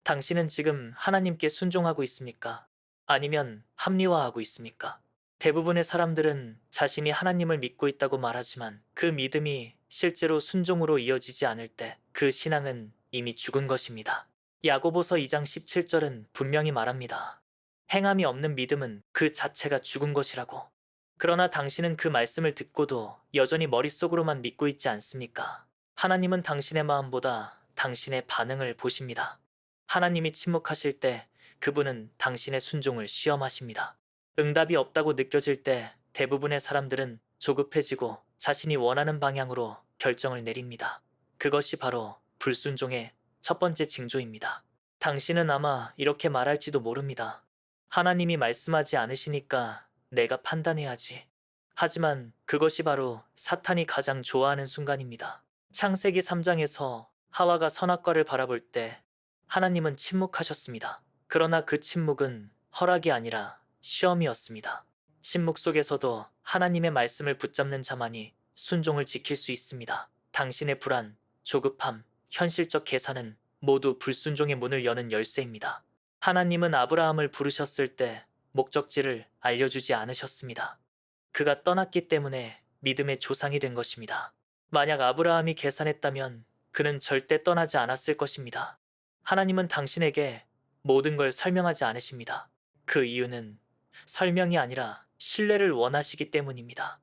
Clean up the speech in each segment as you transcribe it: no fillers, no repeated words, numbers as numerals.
당신은 지금 하나님께 순종하고 있습니까? 아니면 합리화하고 있습니까? 대부분의 사람들은 자신이 하나님을 믿고 있다고 말하지만 그 믿음이 실제로 순종으로 이어지지 않을 때 그 신앙은 이미 죽은 것입니다. 야고보서 2장 17절은 분명히 말합니다. 행함이 없는 믿음은 그 자체가 죽은 것이라고. 그러나 당신은 그 말씀을 듣고도 여전히 머릿속으로만 믿고 있지 않습니까? 하나님은 당신의 마음보다 당신의 반응을 보십니다. 하나님이 침묵하실 때 그분은 당신의 순종을 시험하십니다. 응답이 없다고 느껴질 때 대부분의 사람들은 조급해지고 자신이 원하는 방향으로 결정을 내립니다. 그것이 바로 불순종의 첫 번째 징조입니다. 당신은 아마 이렇게 말할지도 모릅니다. 하나님이 말씀하지 않으시니까 내가 판단해야지. 하지만 그것이 바로 사탄이 가장 좋아하는 순간입니다. 창세기 3장에서 하와가 선악과를 바라볼 때 하나님은 침묵하셨습니다. 그러나 그 침묵은 허락이 아니라 시험이었습니다. 침묵 속에서도 하나님의 말씀을 붙잡는 자만이 순종을 지킬 수 있습니다. 당신의 불안, 조급함, 현실적 계산은 모두 불순종의 문을 여는 열쇠입니다. 하나님은 아브라함을 부르셨을 때 목적지를 알려주지 않으셨습니다. 그가 떠났기 때문에 믿음의 조상이 된 것입니다. 만약 아브라함이 계산했다면 그는 절대 떠나지 않았을 것입니다. 하나님은 당신에게 모든 걸 설명하지 않으십니다. 그 이유는 설명이 아니라 신뢰를 원하시기 때문입니다.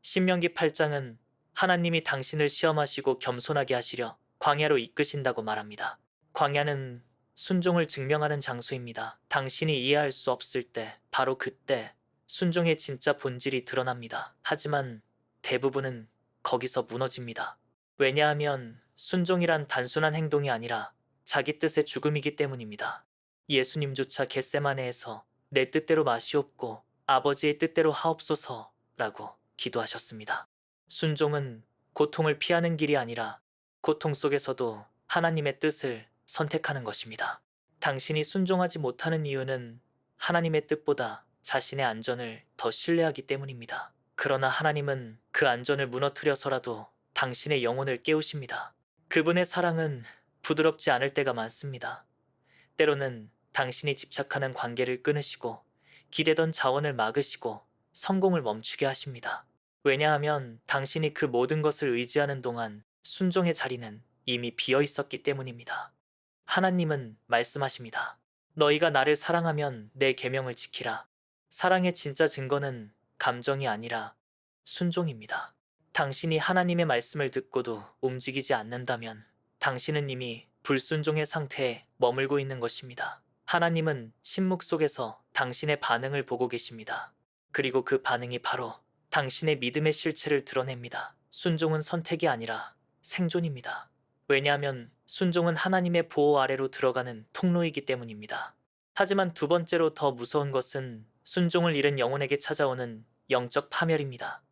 신명기 8장은 하나님이 당신을 시험하시고 겸손하게 하시려 광야로 이끄신다고 말합니다. 광야는 순종을 증명하는 장소입니다. 당신이 이해할 수 없을 때, 바로 그때 순종의 진짜 본질이 드러납니다. 하지만 대부분은 거기서 무너집니다. 왜냐하면 순종이란 단순한 행동이 아니라 자기 뜻의 죽음이기 때문입니다. 예수님조차 겟세마네에서 내 뜻대로 마시옵고 아버지의 뜻대로 하옵소서라고 기도하셨습니다. 순종은 고통을 피하는 길이 아니라 고통 속에서도 하나님의 뜻을 선택하는 것입니다. 당신이 순종하지 못하는 이유는 하나님의 뜻보다 자신의 안전을 더 신뢰하기 때문입니다. 그러나 하나님은 그 안전을 무너뜨려서라도 당신의 영혼을 깨우십니다. 그분의 사랑은 부드럽지 않을 때가 많습니다. 때로는 당신이 집착하는 관계를 끊으시고 기대던 자원을 막으시고 성공을 멈추게 하십니다. 왜냐하면 당신이 그 모든 것을 의지하는 동안 순종의 자리는 이미 비어 있었기 때문입니다. 하나님은 말씀하십니다. 너희가 나를 사랑하면 내 계명을 지키라. 사랑의 진짜 증거는 감정이 아니라 순종입니다. 당신이 하나님의 말씀을 듣고도 움직이지 않는다면 당신은 이미 불순종의 상태에 머물고 있는 것입니다. 하나님은 침묵 속에서 당신의 반응을 보고 계십니다. 그리고 그 반응이 바로 당신의 믿음의 실체를 드러냅니다. 순종은 선택이 아니라 생존입니다. 왜냐하면 순종은 하나님의 보호 아래로 들어가는 통로이기 때문입니다. 하지만 두 번째로 더 무서운 것은 순종을 잃은 영혼에게 찾아오는 영적 파멸입니다.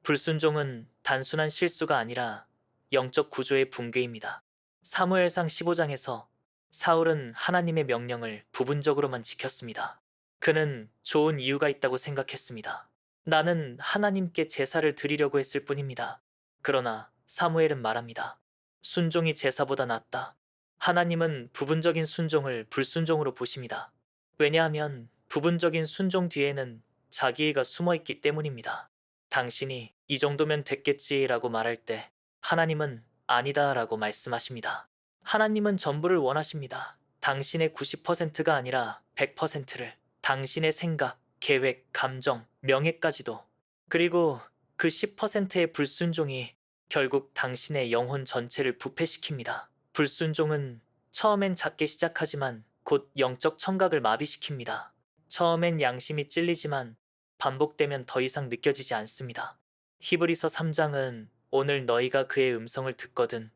불순종은 단순한 실수가 아니라 영적 구조의 붕괴입니다. 사무엘상 15장에서 사울은 하나님의 명령을 부분적으로만 지켰습니다. 그는 좋은 이유가 있다고 생각했습니다. 나는 하나님께 제사를 드리려고 했을 뿐입니다. 그러나 사무엘은 말합니다. 순종이 제사보다 낫다. 하나님은 부분적인 순종을 불순종으로 보십니다. 왜냐하면 부분적인 순종 뒤에는 자기애가 숨어 있기 때문입니다. 당신이 이 정도면 됐겠지라고 말할 때 하나님은 아니다라고 말씀하십니다. 하나님은 전부를 원하십니다. 당신의 90%가 아니라 100%를, 당신의 생각, 계획, 감정, 명예까지도. 그리고 그 10%의 불순종이 결국 당신의 영혼 전체를 부패시킵니다. 불순종은 처음엔 작게 시작하지만 곧 영적 청각을 마비시킵니다. 처음엔 양심이 찔리지만 반복되면 더 이상 느껴지지 않습니다. 히브리서 3장은 오늘 너희가 그의 음성을 듣거든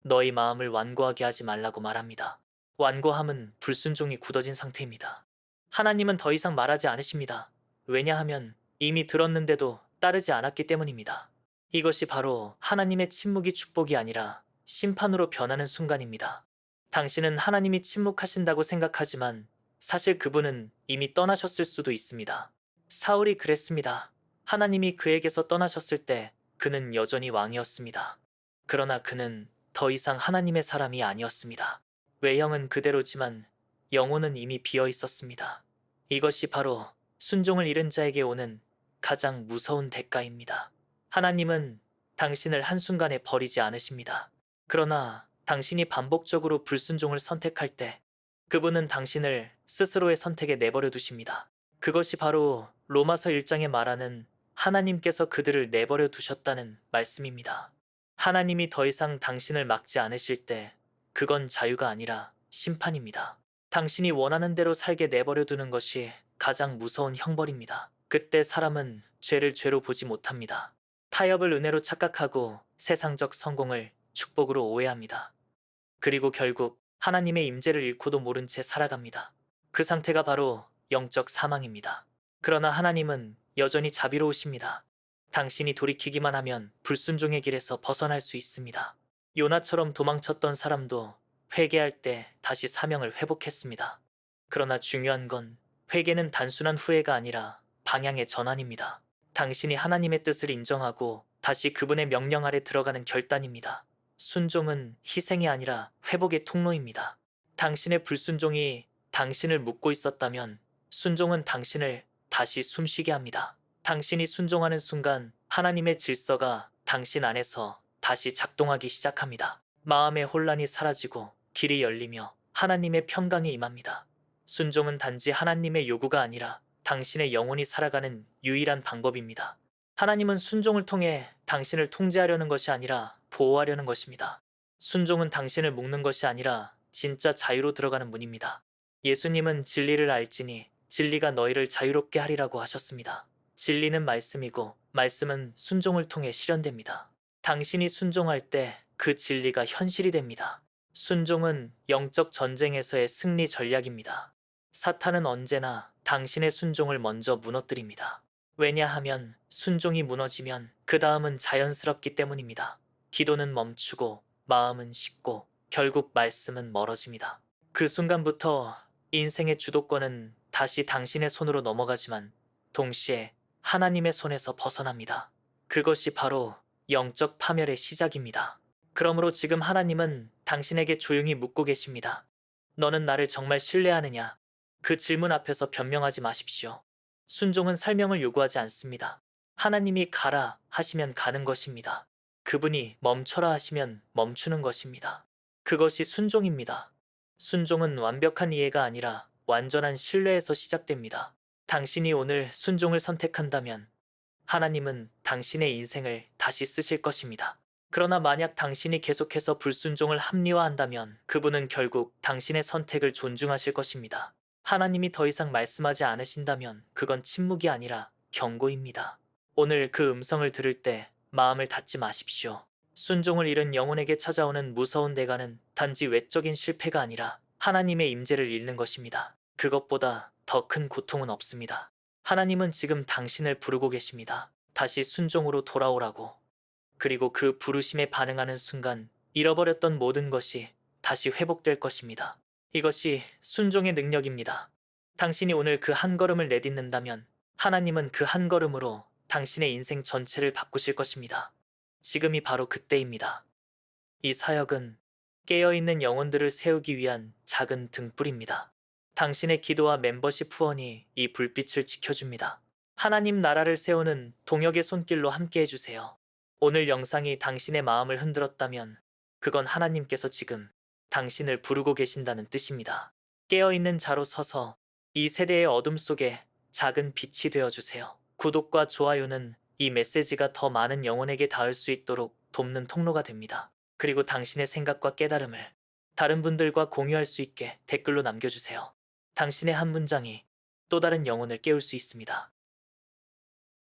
너희 마음을 완고하게 하지 말라고 말합니다. 완고함은 불순종이 굳어진 상태입니다. 하나님은 더 이상 말하지 않으십니다. 왜냐하면 이미 들었는데도 따르지 않았기 때문입니다. 이것이 바로 하나님의 침묵이 축복이 아니라 심판으로 변하는 순간입니다. 당신은 하나님이 침묵하신다고 생각하지만 사실 그분은 이미 떠나셨을 수도 있습니다. 사울이 그랬습니다. 하나님이 그에게서 떠나셨을 때 그는 여전히 왕이었습니다. 그러나 그는 더 이상 하나님의 사람이 아니었습니다. 외형은 그대로지만 영혼은 이미 비어 있었습니다. 이것이 바로 순종을 잃은 자에게 오는 가장 무서운 대가입니다. 하나님은 당신을 한순간에 버리지 않으십니다. 그러나 당신이 반복적으로 불순종을 선택할 때 그분은 당신을 스스로의 선택에 내버려 두십니다. 그것이 바로 로마서 1장에 말하는 하나님께서 그들을 내버려 두셨다는 말씀입니다. 하나님이 더 이상 당신을 막지 않으실 때 그건 자유가 아니라 심판입니다. 당신이 원하는 대로 살게 내버려 두는 것이 가장 무서운 형벌입니다. 그때 사람은 죄를 죄로 보지 못합니다. 타협을 은혜로 착각하고 세상적 성공을 축복으로 오해합니다. 그리고 결국 하나님의 임재를 잃고도 모른 채 살아갑니다. 그 상태가 바로 영적 사망입니다. 그러나 하나님은 여전히 자비로우십니다. 당신이 돌이키기만 하면 불순종의 길에서 벗어날 수 있습니다. 요나처럼 도망쳤던 사람도 회개할 때 다시 사명을 회복했습니다. 그러나 중요한 건 회개는 단순한 후회가 아니라 방향의 전환입니다. 당신이 하나님의 뜻을 인정하고 다시 그분의 명령 아래 들어가는 결단입니다. 순종은 희생이 아니라 회복의 통로입니다. 당신의 불순종이 당신을 묶고 있었다면 순종은 당신을 다시 숨쉬게 합니다. 당신이 순종하는 순간 하나님의 질서가 당신 안에서 다시 작동하기 시작합니다. 마음의 혼란이 사라지고 길이 열리며 하나님의 평강이 임합니다. 순종은 단지 하나님의 요구가 아니라 당신의 영혼이 살아가는 유일한 방법입니다. 하나님은 순종을 통해 당신을 통제하려는 것이 아니라 보호하려는 것입니다. 순종은 당신을 묶는 것이 아니라 진짜 자유로 들어가는 문입니다. 예수님은 진리를 알지니 진리가 너희를 자유롭게 하리라고 하셨습니다. 진리는 말씀이고 말씀은 순종을 통해 실현됩니다. 당신이 순종할 때 그 진리가 현실이 됩니다. 순종은 영적 전쟁에서의 승리 전략입니다. 사탄은 언제나 당신의 순종을 먼저 무너뜨립니다. 왜냐하면 순종이 무너지면 그 다음은 자연스럽기 때문입니다. 기도는 멈추고 마음은 식고 결국 말씀은 멀어집니다. 그 순간부터 인생의 주도권은 다시 당신의 손으로 넘어가지만 동시에 하나님의 손에서 벗어납니다. 그것이 바로 영적 파멸의 시작입니다. 그러므로 지금 하나님은 당신에게 조용히 묻고 계십니다. 너는 나를 정말 신뢰하느냐? 그 질문 앞에서 변명하지 마십시오. 순종은 설명을 요구하지 않습니다. 하나님이 가라 하시면 가는 것입니다. 그분이 멈춰라 하시면 멈추는 것입니다. 그것이 순종입니다. 순종은 완벽한 이해가 아니라 완전한 신뢰에서 시작됩니다. 당신이 오늘 순종을 선택한다면 하나님은 당신의 인생을 다시 쓰실 것입니다. 그러나 만약 당신이 계속해서 불순종을 합리화한다면 그분은 결국 당신의 선택을 존중하실 것입니다. 하나님이 더 이상 말씀하지 않으신다면 그건 침묵이 아니라 경고입니다. 오늘 그 음성을 들을 때 마음을 닫지 마십시오. 순종을 잃은 영혼에게 찾아오는 무서운 대가는 단지 외적인 실패가 아니라 하나님의 임재를 잃는 것입니다. 그것보다 더 큰 고통은 없습니다. 하나님은 지금 당신을 부르고 계십니다. 다시 순종으로 돌아오라고. 그리고 그 부르심에 반응하는 순간 잃어버렸던 모든 것이 다시 회복될 것입니다. 이것이 순종의 능력입니다. 당신이 오늘 그 한 걸음을 내딛는다면 하나님은 그 한 걸음으로 당신의 인생 전체를 바꾸실 것입니다. 지금이 바로 그때입니다. 이 사역은 깨어있는 영혼들을 세우기 위한 작은 등불입니다. 당신의 기도와 멤버십 후원이 이 불빛을 지켜줍니다. 하나님 나라를 세우는 동역의 손길로 함께 해주세요. 오늘 영상이 당신의 마음을 흔들었다면 그건 하나님께서 지금 당신을 부르고 계신다는 뜻입니다. 깨어있는 자로 서서 이 세대의 어둠 속에 작은 빛이 되어주세요. 구독과 좋아요는 이 메시지가 더 많은 영혼에게 닿을 수 있도록 돕는 통로가 됩니다. 그리고 당신의 생각과 깨달음을 다른 분들과 공유할 수 있게 댓글로 남겨주세요. 당신의 한 문장이 또 다른 영혼을 깨울 수 있습니다.